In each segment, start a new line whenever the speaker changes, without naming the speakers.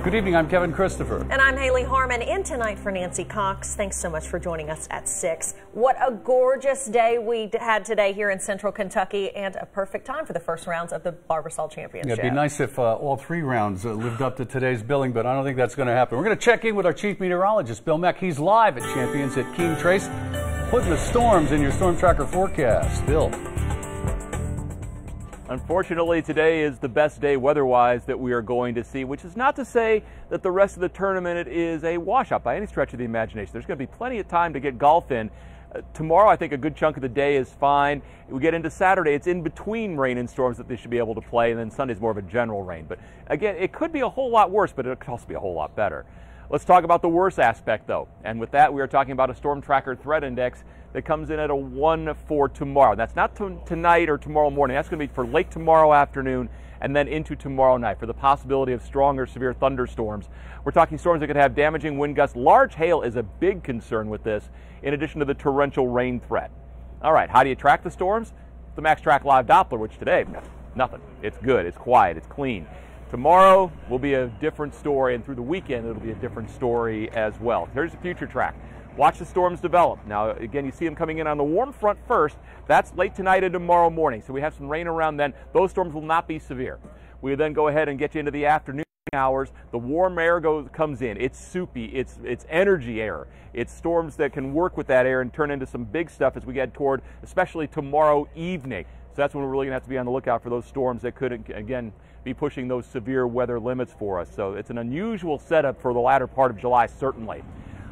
Good evening, I'm Kevin Christopher.
And I'm Haley Harmon, in tonight for Nancy Cox. Thanks so much for joining us at 6. What a gorgeous day we had today here in Central Kentucky, and a perfect time for the first rounds of the Barbasol Championship.
Yeah, it'd be nice if all 3 rounds lived up to today's billing, but I don't think that's going to happen. We're going to check in with our chief meteorologist, Bill Meck. He's live at Champions at Keene Trace, putting the storms in your storm tracker forecast. Bill.
Unfortunately, today is the best day weather-wise that we are going to see, which is not to say that the rest of the tournament is a washout by any stretch of the imagination. There's going to be plenty of time to get golf in. Tomorrow, I think a good chunk of the day is fine. We get into Saturday, it's in between rain and storms that they should be able to play, and then Sunday's more of a general rain. But again, it could be a whole lot worse, but it could also be a whole lot better. Let's talk about the worst aspect, though. And with that, we are talking about a storm tracker threat index that comes in at a 1 for tomorrow. That's not tonight or tomorrow morning. That's going to be for late tomorrow afternoon and then into tomorrow night for the possibility of strong or severe thunderstorms. We're talking storms that could have damaging wind gusts. Large hail is a big concern with this, in addition to the torrential rain threat. All right, how do you track the storms? The Max Track Live Doppler, which today, nothing. It's good, it's quiet, it's clean. Tomorrow will be a different story, and through the weekend it'll be a different story as well. Here's the future track. Watch the storms develop. Now, again, you see them coming in on the warm front first. That's late tonight and tomorrow morning, so we have some rain around then. Those storms will not be severe. We then go ahead and get you into the afternoon hours. The warm air comes in. It's soupy. It's energy air. It's storms that can work with that air and turn into some big stuff as we get toward, especially tomorrow evening. So that's when we're really going to have to be on the lookout for those storms that could, again, be pushing those severe weather limits for us. So it's an unusual setup for the latter part of July, certainly.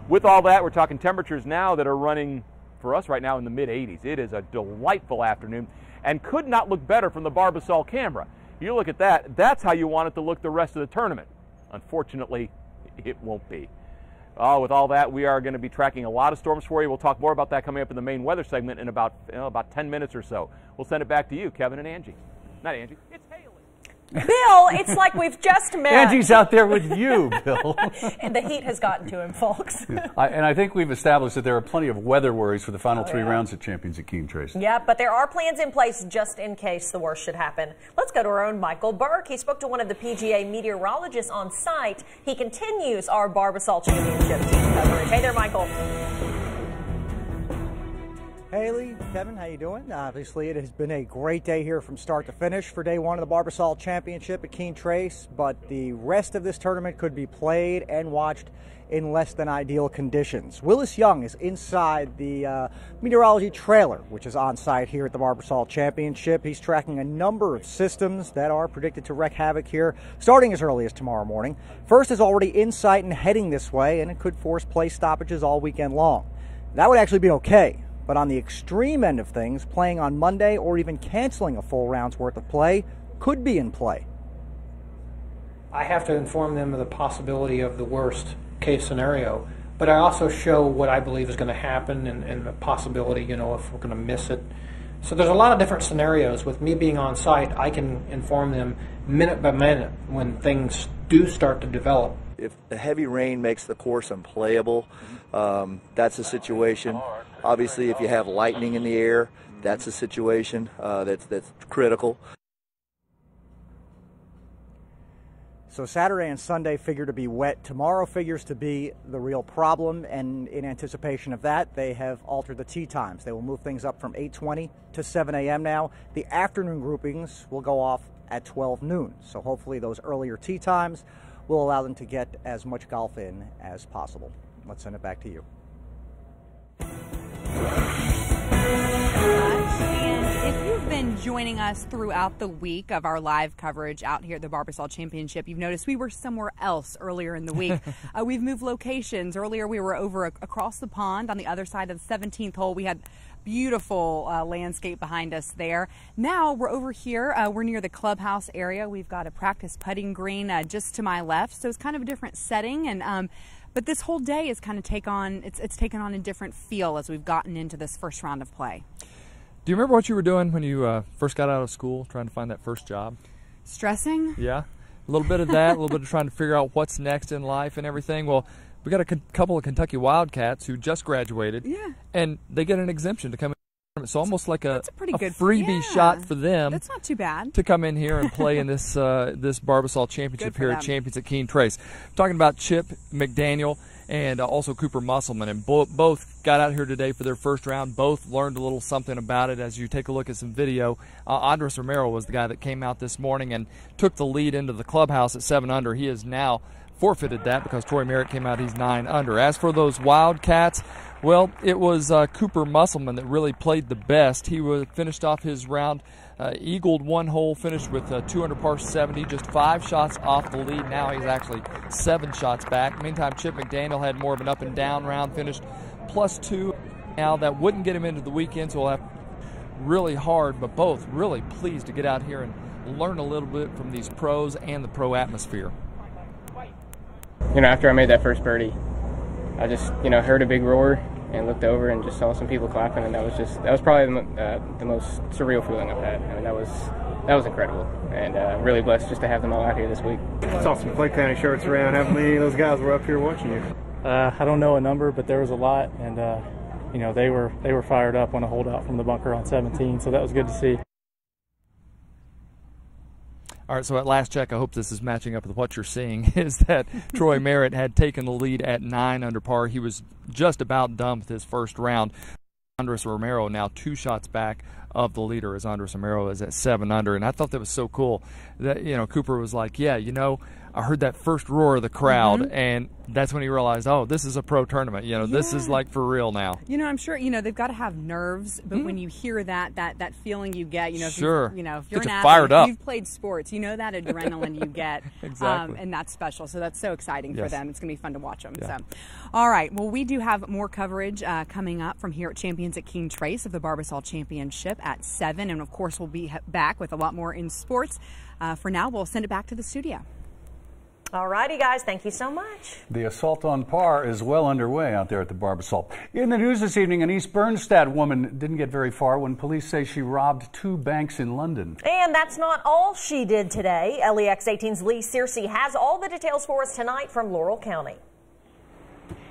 With all that, we're talking temperatures now that are running for us right now in the mid-80s. It is a delightful afternoon and could not look better from the Barbasol camera. You look at that, that's how you want it to look the rest of the tournament. Unfortunately, it won't be. With all that, we are going to be tracking a lot of storms for you. We'll talk more about that coming up in the main weather segment in about 10 minutes or so. We'll send it back to you, Kevin and Angie. Not Angie, it's Haley.
Bill, it's like we've just met.
Angie's out there with you, Bill.
And the heat has gotten to him, folks.
And I think we've established that there are plenty of weather worries for the final 3 rounds at Champions at Keene Trace.
Yeah, but there are plans in place just in case the worst should happen. Let's go to our own Michael Burke. He spoke to one of the PGA meteorologists on site. He continues our Barbasol Championship team coverage. Hey there, Michael.
Haley, Kevin, how you doing? Obviously, it has been a great day here from start to finish for day 1 of the Barbasol Championship at Keene Trace, but the rest of this tournament could be played and watched in less than ideal conditions. Willis Young is inside the meteorology trailer, which is on site here at the Barbasol Championship. He's tracking a number of systems that are predicted to wreak havoc here, starting as early as tomorrow morning. First is already in sight and heading this way, and it could force play stoppages all weekend long. That would actually be okay. But on the extreme end of things, playing on Monday or even canceling a full round's worth of play could be in play.
I have to inform them of the possibility of the worst case scenario, but I also show what I believe is going to happen and the possibility, if we're going to miss it. So there's a lot of different scenarios. With me being on site, I can inform them minute by minute when things do start to develop.
If the heavy rain makes the course unplayable, that's a situation. Obviously, if you have lightning in the air, that's a situation that's critical.
So Saturday and Sunday figure to be wet. Tomorrow figures to be the real problem, and in anticipation of that, they have altered the tee times. They will move things up from 8:20 to 7 a.m. now. The afternoon groupings will go off at 12 noon. So hopefully those earlier tee times will allow them to get as much golf in as possible. Let's send it back to you.
And if you've been joining us throughout the week of our live coverage out here at the Barbasol Championship, you've noticed we were somewhere else earlier in the week. We've moved locations. Earlier we were over across the pond on the other side of the 17th hole. We had beautiful landscape behind us there. Now we're over here. We're near the clubhouse area. We've got a practice putting green just to my left, so it's kind of a different setting. And but this whole day is kind of taken on a different feel as we've gotten into this first round of play.
Do you remember what you were doing when you first got out of school, trying to find that first job?
Stressing?
Yeah, a little bit of that, a little bit of trying to figure out what's next in life and everything. Well, we got a couple of Kentucky Wildcats who just graduated,
yeah,
and they get an exemption to come So almost like a
pretty good
freebie shot for them.
That's not too bad.
To come in here and play in this this Barbasol Championship here at Champions at Keene Trace. Talking about Chip McDaniel and also Cooper Musselman, and both got out here today for their first round. Both learned a little something about it. As you take a look at some video, Andres Romero was the guy that came out this morning and took the lead into the clubhouse at 7 under. He has now forfeited that because Troy Merritt came out, he's 9 under. As for those Wildcats, well, it was Cooper Musselman that really played the best. He finished off his round, eagled one hole, finished with 2 under par 70, just 5 shots off the lead. Now he's actually 7 shots back. Meantime, Chip McDaniel had more of an up and down round, finished +2. Now that wouldn't get him into the weekend, so we'll have really hard, but both really pleased to get out here and learn a little bit from these pros and the pro atmosphere.
You know, after I made that first birdie, I just, heard a big roar and looked over and just saw some people clapping, and that was probably the most surreal feeling I've had. I mean, that was incredible, and really blessed just to have them all out here this week.
Saw some Clay County shirts around. How many of those guys were up here watching you?
I don't know a number, but there was a lot, and they were fired up when I holed out from the bunker on 17, so that was good to see.
All right, so at last check, I hope this is matching up with what you're seeing, is that Troy Merritt had taken the lead at 9 under par. He was just about done with his first round. Andres Romero now 2 shots back of the leader, as Andres Romero is at 7 under. And I thought that was so cool that, Cooper was like, yeah, I heard that first roar of the crowd, and that's when he realized, oh, this is a pro tournament. This is like for real now.
I'm sure, they've got to have nerves, but when you hear that feeling you get, if
sure.
if you're an
fired
athlete,
up.
if you've played sports, that adrenaline you get.
Exactly.
And that's special. So that's so exciting for them. It's going to be fun to watch them.
Yeah.
So, all right. Well, we do have more coverage coming up from here at Champions at Keene Trace of the Barbasol Championship at 7. And, of course, we'll be back with a lot more in sports. For now, we'll send it back to the studio.
All righty, guys. Thank you so much.
The assault on par is well underway out there at the Barbasol. In the news this evening, an East Bernstadt woman didn't get very far when police say she robbed 2 banks in London.
And that's not all she did today. LEX 18's Lee Searcy has all the details for us tonight from Laurel County.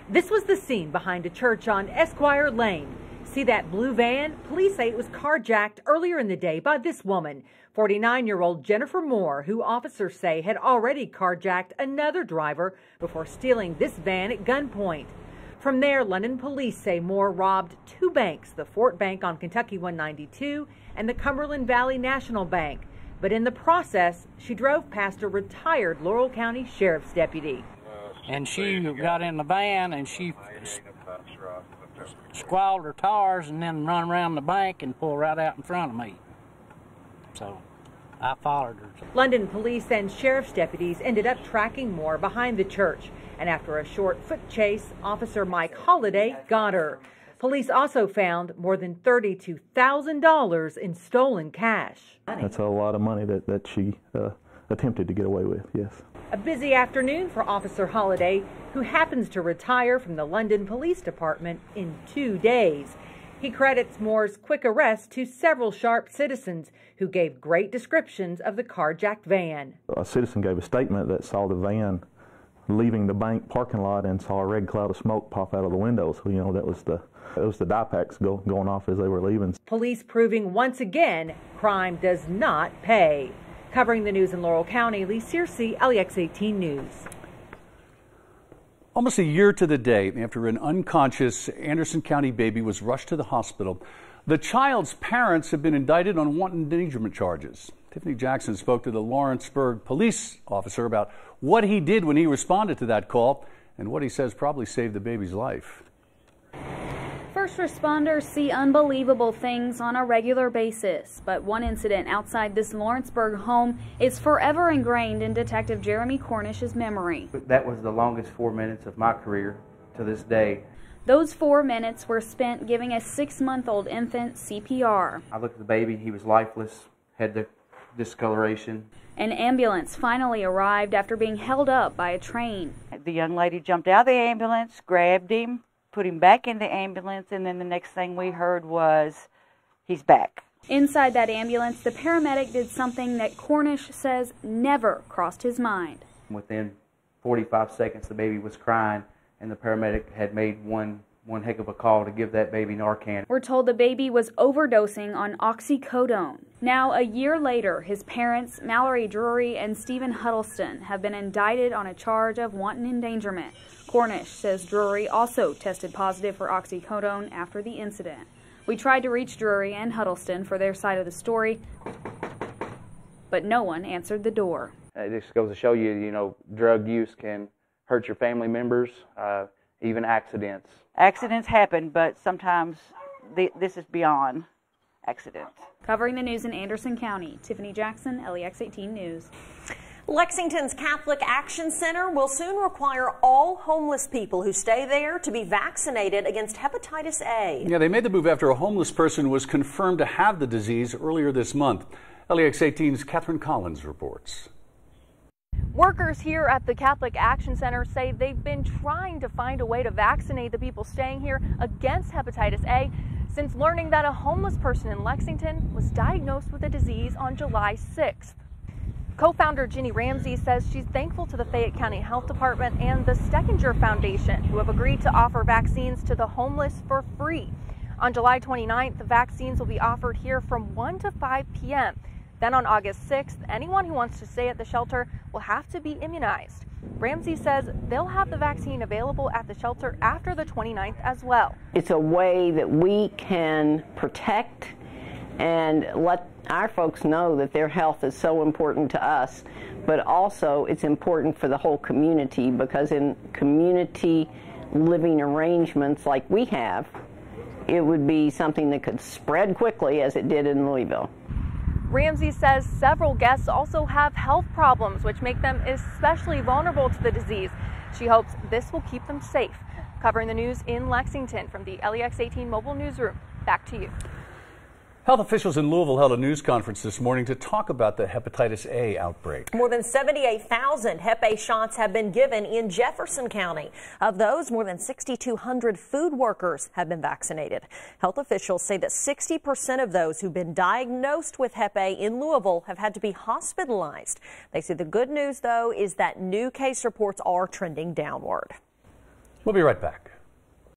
This was the scene behind a church on Esquire Lane. See that blue van? Police say it was carjacked earlier in the day by this woman, 49-year-old Jennifer Moore, who officers say had already carjacked another driver before stealing this van at gunpoint. From there, London police say Moore robbed 2 banks, the Fort Bank on Kentucky 192 and the Cumberland Valley National Bank. But in the process, she drove past a retired Laurel County Sheriff's deputy.
And she got in the van and she squalled her tires and then run around the bank and pulled right out in front of me. So I followed her.
London police and sheriff's deputies ended up tracking Moore behind the church. And after a short foot chase, Officer Mike Holliday got her. Police also found more than $32,000 in stolen cash.
That's a lot of money that she attempted to get away with, yes.
A busy afternoon for Officer Holliday, who happens to retire from the London Police Department in 2 days. He credits Moore's quick arrest to several sharp citizens who gave great descriptions of the carjacked van.
A citizen gave a statement that saw the van leaving the bank parking lot and saw a red cloud of smoke pop out of the window. So, that was the die packs going off as they were leaving.
Police proving once again crime does not pay. Covering the news in Laurel County, Lee Searcy, LEX 18 News.
Almost a year to the day after an unconscious Anderson County baby was rushed to the hospital, the child's parents have been indicted on wanton endangerment charges. Tiffany Jackson spoke to the Lawrenceburg police officer about what he did when he responded to that call and what he says probably saved the baby's life.
First responders see unbelievable things on a regular basis, but one incident outside this Lawrenceburg home is forever ingrained in Detective Jeremy Cornish's memory.
That was the longest 4 minutes of my career to this day.
Those 4 minutes were spent giving a 6-month-old infant CPR.
I looked at the baby, he was lifeless, had the discoloration.
An ambulance finally arrived after being held up by a train.
The young lady jumped out of the ambulance, grabbed him, put him back in the ambulance, and then the next thing we heard was, he's back.
Inside that ambulance, the paramedic did something that Cornish says never crossed his mind.
Within 45 seconds, the baby was crying, and the paramedic had made one one heck of a call to give that baby Narcan.
We're told the baby was overdosing on oxycodone. Now, a year later, his parents, Mallory Drury and Stephen Huddleston, have been indicted on a charge of wanton endangerment. Cornish says Drury also tested positive for oxycodone after the incident. We tried to reach Drury and Huddleston for their side of the story, but no one answered the door.
It just goes to show you, you know, drug use can hurt your family members, even accidents.
Accidents happen, but sometimes this is beyond accident.
Covering the news in Anderson County, Tiffany Jackson, LEX 18 News.
Lexington's Catholic Action Center will soon require all homeless people who stay there to be vaccinated against hepatitis A.
Yeah, they made the move after a homeless person was confirmed to have the disease earlier this month. LEX 18's Catherine Collins reports.
Workers here at the Catholic Action Center say they've been trying to find a way to vaccinate the people staying here against hepatitis A since learning that a homeless person in Lexington was diagnosed with the disease on July 6th. Co-founder Ginny Ramsey says she's thankful to the Fayette County Health Department and the Steckinger Foundation, who have agreed to offer vaccines to the homeless for free. On July 29th, the vaccines will be offered here from 1 to 5 p.m. Then on August 6th, anyone who wants to stay at the shelter will have to be immunized. Ramsey says they'll have the vaccine available at the shelter after the 29th as well.
It's a way that we can protect and let our folks know that their health is so important to us, but also it's important for the whole community, because in community living arrangements like we have, it would be something that could spread quickly as it did in Louisville.
Ramsey says several guests also have health problems, which make them especially vulnerable to the disease. She hopes this will keep them safe. Covering the news in Lexington from the LEX 18 mobile newsroom, back to you.
Health officials in Louisville held a news conference this morning to talk about the hepatitis A outbreak.
More than 78,000 Hep A shots have been given in Jefferson County. Of those, more than 6,200 food workers have been vaccinated. Health officials say that 60% of those who've been diagnosed with Hep A in Louisville have had to be hospitalized. They say the good news, though, is that new case reports are trending downward.
We'll be right back.